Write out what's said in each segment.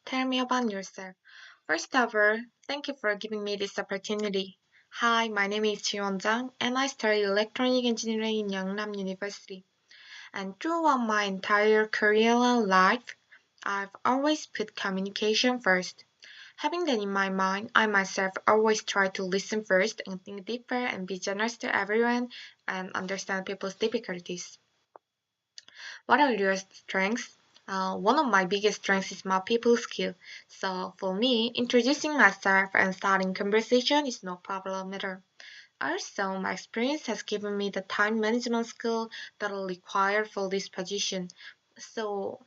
Tell me about yourself. First of all, thank you for giving me this opportunity. Hi, my name is Jiwon Jang, and I studied electronic engineering in Yeongnam University. And throughout my entire career and life, I've always put communication first. Having that in my mind, I myself always try to listen first and think deeper and be generous to everyone and understand people's difficulties. What are your strengths? One of my biggest strengths is my people skill. So for me, introducing myself and starting conversation is no problem at all. Also, my experience has given me the time management skill that are required for this position. So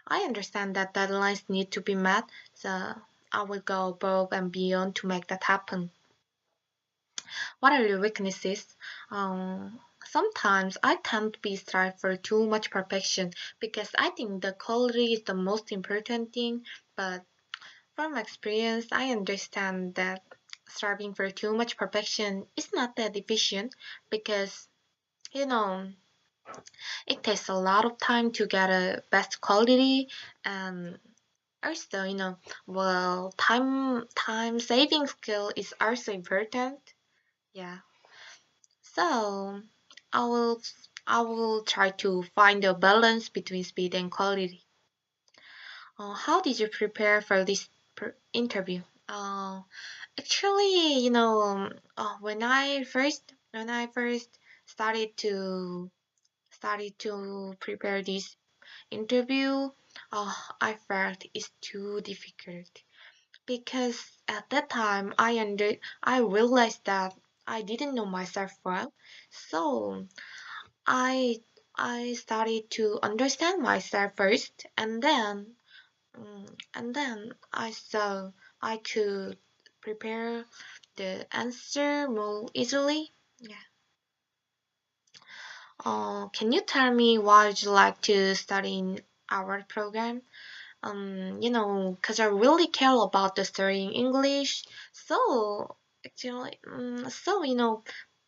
I understand that deadlines need to be met, so I will go above and beyond to make that happen. What are your weaknesses? Sometimes I tend to be strive for too much perfection because I think the quality is the most important thing. But from experience, I understand that striving for too much perfection is not that efficient because you know it takes a lot of time to get a best quality and also well time saving skill is also important. Yeah. So I will I will try to find a balance between speed and quality. How did you prepare for this interview? Actually, when I first started to prepare this interview, I felt it's too difficult because at that time I realized that I didn't know myself well, so I I started to understand myself first, and then I saw I could prepare the answer more easily. Yeah. Can you tell me why would you like to study in our program? Because I really care about the studying English. So actually,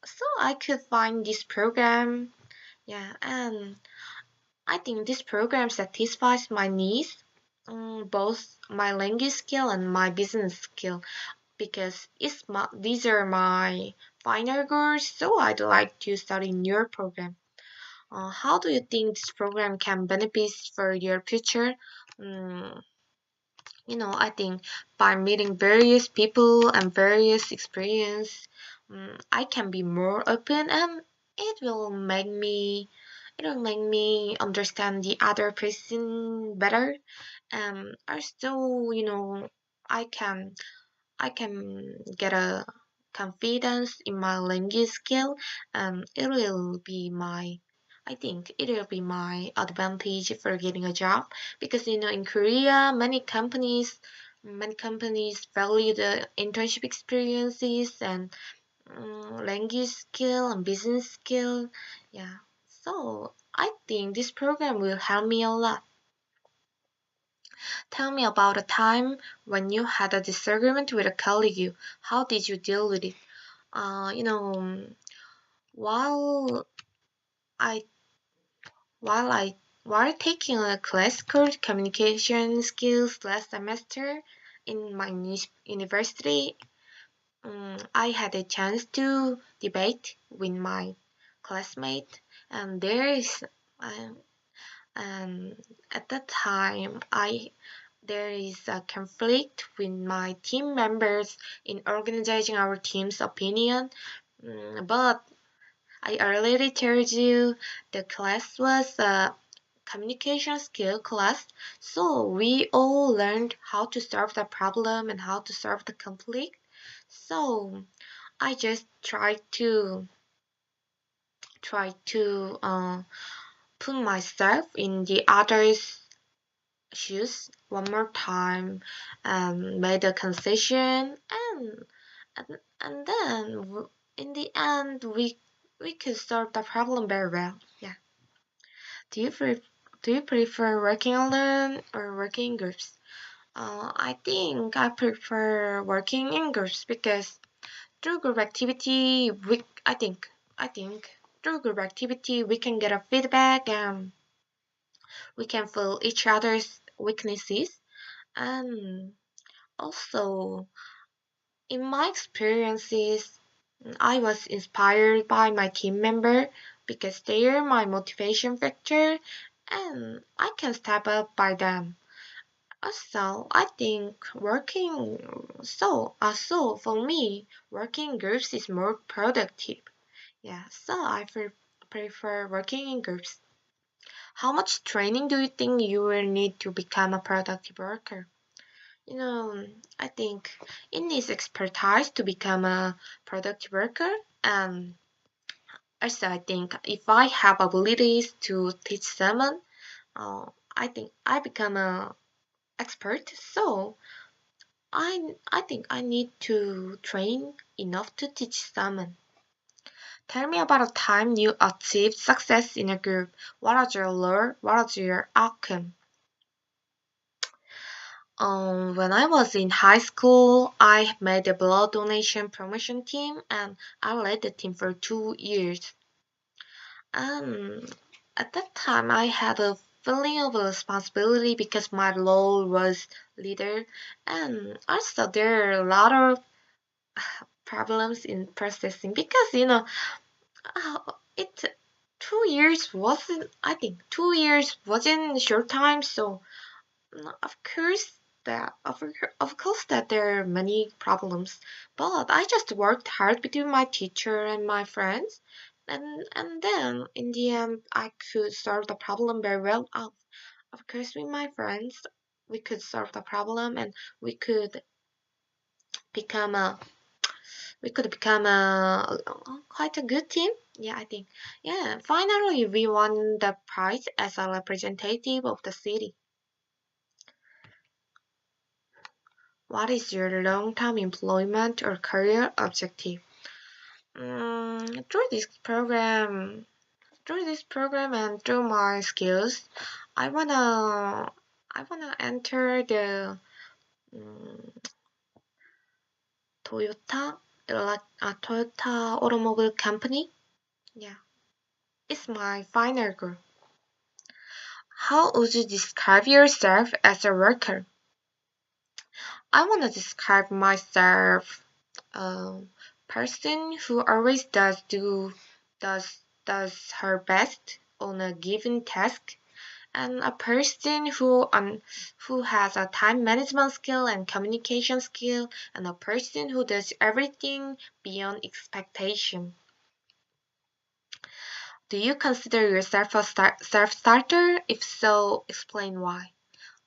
so I could find this program. Yeah, and I think this program satisfies my needs, both my language skill and my business skill, because these are my final goals. So I'd like to study in your program. How do you think this program can benefit for your future? Mm, I think by meeting various people and various experience, I can be more open and it will make me understand the other person better. Also, I can I can get a confidence in my language skill, and I think it will be my advantage for getting a job because in Korea many companies value the internship experiences and language skill and business skill. Yeah, so I think this program will help me a lot. Tell me about a time when you had a disagreement with a colleague. How did you deal with it? Uh, you know, while I while I while taking a class called communication skills last semester in my university, I had a chance to debate with my classmate, and uh, at that time there is a conflict with my team members in organizing our team's opinion. But I already told you the class was a communication skill class, so we all learned how to solve the problem and how to solve the conflict. So I just try to put myself in the other's shoes one more time and made a concession and then in the end we could solve the problem very well. Yeah. Do you pre- do you prefer working alone or working in groups? I think I prefer working in groups because through group activity I think through group activity we can get a feedback and we can fill each other's weaknesses And also, in my experiences, I was inspired by my team member because they are my motivation factor and I can step up by them. Also, I think so for me, working in groups is more productive. Yeah, so prefer working in groups. How much training do you think you will need to become a productive worker? You know, I think it needs expertise to become a productive worker. And also, I think if I have abilities to teach someone, I think I become a expert. So I think I need to train enough to teach someone. Tell me about a time you achieved success in a group. What was your lure? What was your outcome? When I was in high school, I made a blood donation promotion team and I led the team for 2 years. Um, at that time, I had a feeling of responsibility because my role was leader, and also there are a lot of problems in processing because uh, it 2 years wasn't. I think 2 years wasn't a short time, so of course of course that there are many problems, but I just worked hard between my teacher and my friends, and then in the end I could solve the problem very well. Of course, with my friends, we could solve the problem and we could become a quite a good team. Yeah, I think. Yeah, finally we won the prize as a representative of the city. What is your long-term employment or career objective? Through this program and through my skills, I wanna enter the um, Toyota, Toyota automobile company. Yeah, it's my final goal. How would you describe yourself as a worker? I wanna describe myself person who always does her best on a given task, and a person who has a time management skill and communication skill, and a person who does everything beyond expectation. Do you consider yourself a self-starter? If so, explain why.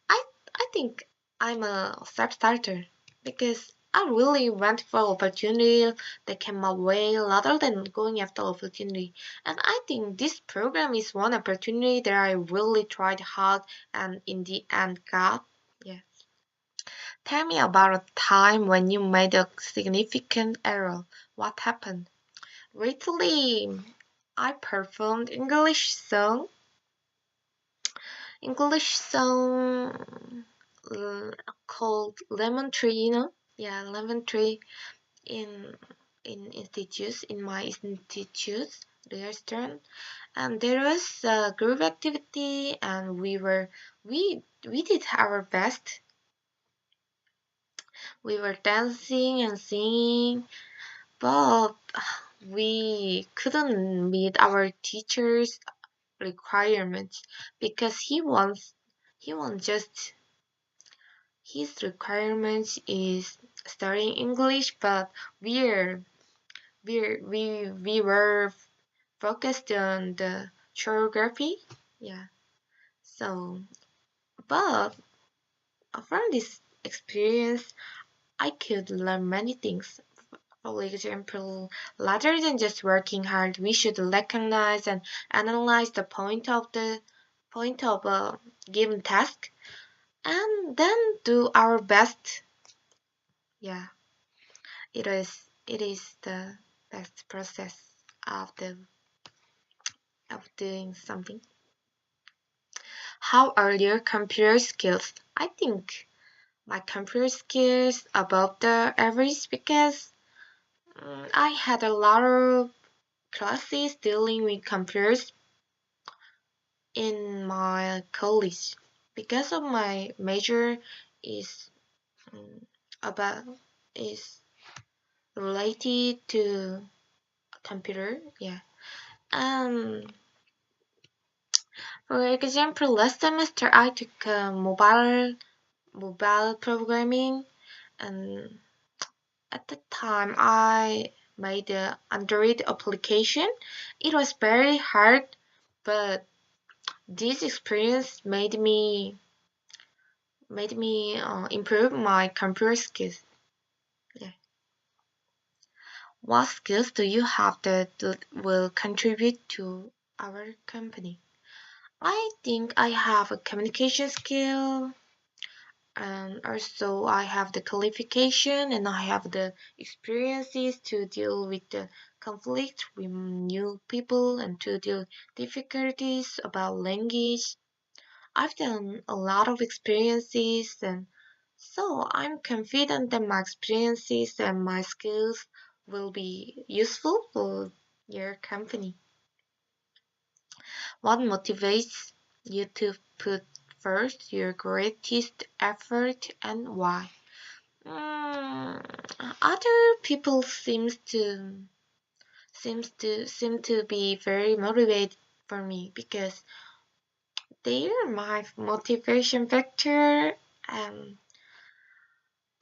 I I think I'm a self-starter because I really went for opportunity that came my way rather than going after opportunity. And I think this program is one opportunity that I really tried hard and in the end got. Yeah. Tell me about a time when you made a significant error. What happened? Recently, I performed English song called Lemon Tree, Yeah, Lemon Tree in in my institute restaurant, and there was a group activity, and we did our best. We were dancing and singing, but we couldn't meet our teacher's requirements because he wants just his requirements is studying English, but we're we were focused on the geography. Yeah. So, but from this experience, I could learn many things. For example, rather than just working hard, we should recognize and analyze the point of a given task, and then do our best. Yeah. It is the best process of the of doing something. How are your computer skills? I think my computer skills above the average because I had a lot of classes dealing with computers in my college. because of my major is um, about is related to computer. Yeah. Um, for example, last semester I took mobile programming, and at the time I made the Android application. It was very hard, but this experience made me improve my computer skills. Yeah. What skills do you have that will contribute to our company? I think I have a communication skill, and also I have the qualification and I have the experiences to deal with the conflict with new people and to deal difficulties about language. I've done a lot of experiences, and so I'm confident that my experiences and my skills will be useful for your company. What motivates you to put first your greatest effort and why? Other people seem to be very motivated for me because they're my motivation factor. And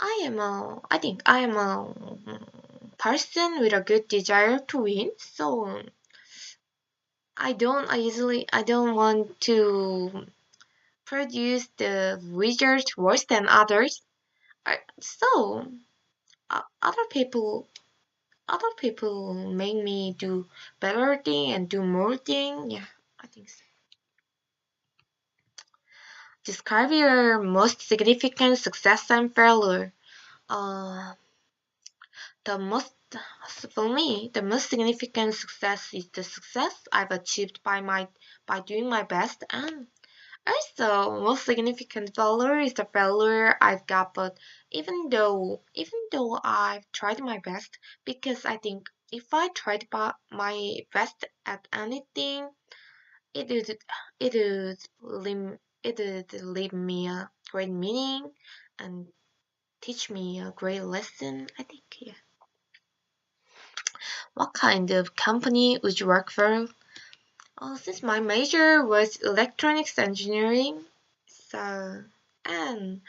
I think I am a person with a good desire to win. So I don't want to produce the results worse than others. So other people make me do better thing and do more thing. Yeah, I think so. Describe your most significant success and failure. Uh, the most for me, the most significant success is the success I've achieved by doing my best, and also most significant failure is the failure I've got. But even though I've tried my best, because I think if I tried my best at anything, it would it would leave me a great meaning and teach me a great lesson. I think, yeah. What kind of company would you work for? Since my major was electronics engineering, so and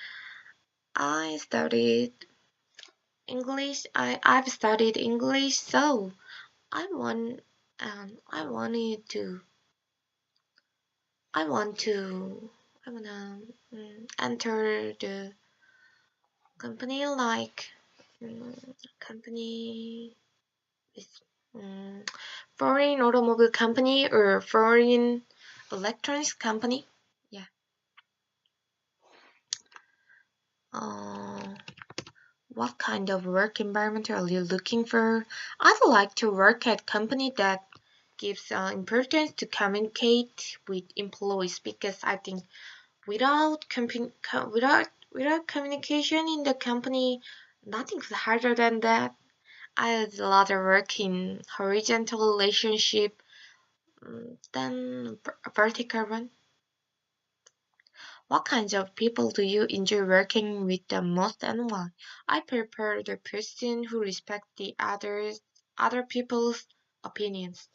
I studied I've studied English, so I want I wanted to I want to I wanna enter the company like company with mm, foreign automobile company or foreign electronics company. Yeah. Uh, what kind of work environment are you looking for? I'd like to work at company that gives importance to communicate with employees because I think without communication in the company, nothing's harder than that. I would rather work in horizontal relationship than a vertical one. What kinds of people do you enjoy working with the most and why? I prefer the person who respects the other people's opinions.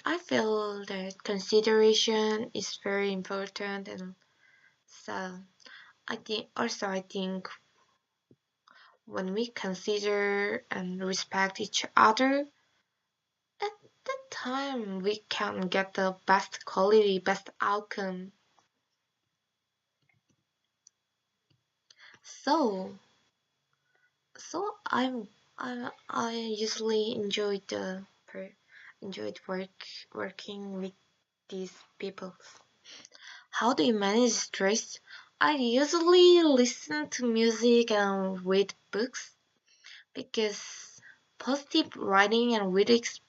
I feel that consideration is very important, and so I think when we consider and respect each other, at that time we can get the best quality, best outcome. So I usually enjoyed working with these people. How do you manage stress? I usually listen to music and read books because positive writing and lyrics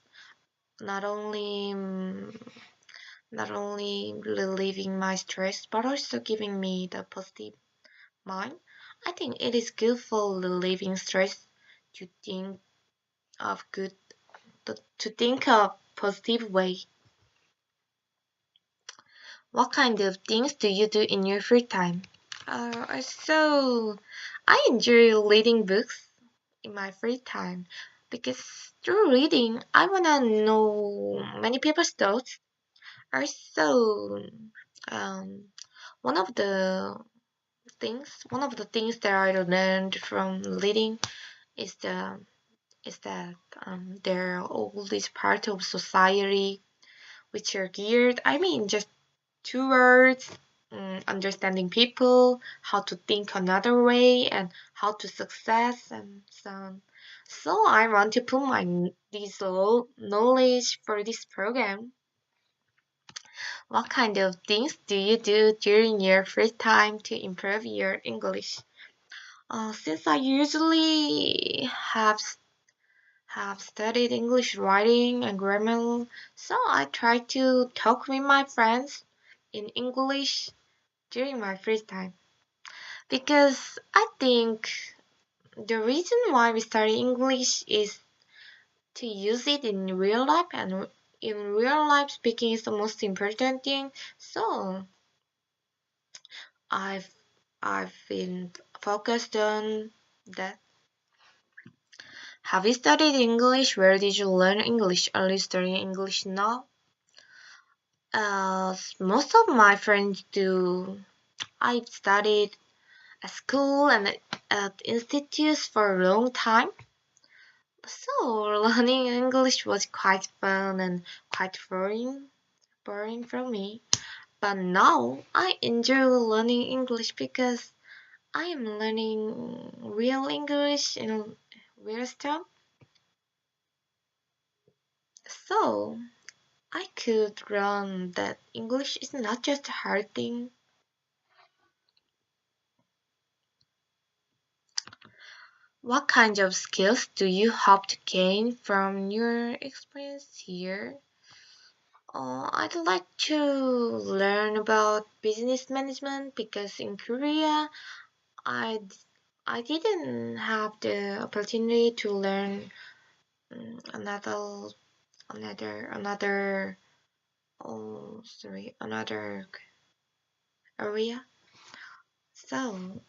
not only not only relieving my stress but also giving me the positive mind. I think it is good for relieving stress to think of good to think of positive way. What kind of things do you do in your free time? So I enjoy reading books in my free time because through reading I wanna know many people's thoughts. Also, um, one of the one of the things that I learned from reading is that they're all this part of society which are geared. I mean, just two words, understanding people, how to think another way, and how to success and so on. So I want to put my this low knowledge for this program. What kind of things do you do during your free time to improve your English? Since I usually have studied English writing and grammar, so I try to talk with my friends in English during my free time. Because I think the reason why we study English is to use it in real life, and in real life, speaking is the most important thing. So I've I've been focused on that. Have you studied English? Where did you learn English? Are you studying English now? Most of my friends do. I studied at school and at institutes for a long time. So learning English was quite fun and quite boring for me. But now I enjoy learning English because I am learning real English in real stuff. So I could learn that English is not just a hard thing. What kinds of skills do you hope to gain from your experience here? I'd like to learn about business management because in Korea I I didn't have the opportunity to learn another another area. So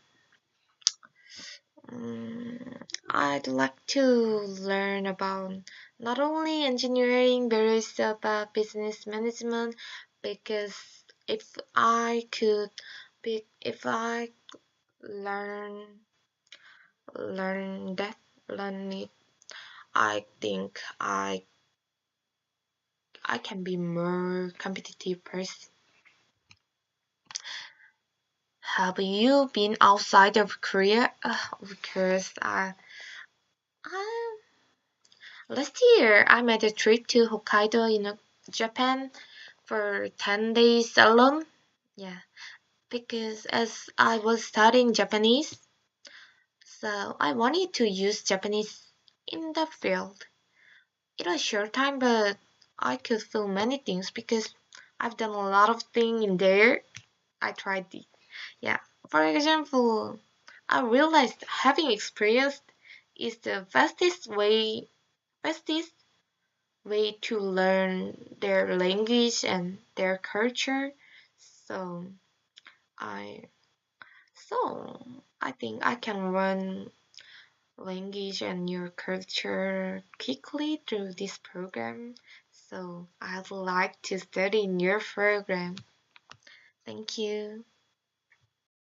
I'd like to learn about not only engineering but also about business management because if I learn learn it, I think I can be more competitive person. Have you been outside of Korea? Of course, I last year I made a trip to Hokkaido in Japan for 10 days alone. Yeah, because as I was studying Japanese, so I wanted to use Japanese in the field. It was short time, but I could feel many things because I've done a lot of things in there. I tried it. Yeah. For example, I realized having experienced is the fastest way to learn their language and their culture. So I I think I can learn language and your culture quickly through this program. So I would like to study in your program. Thank you.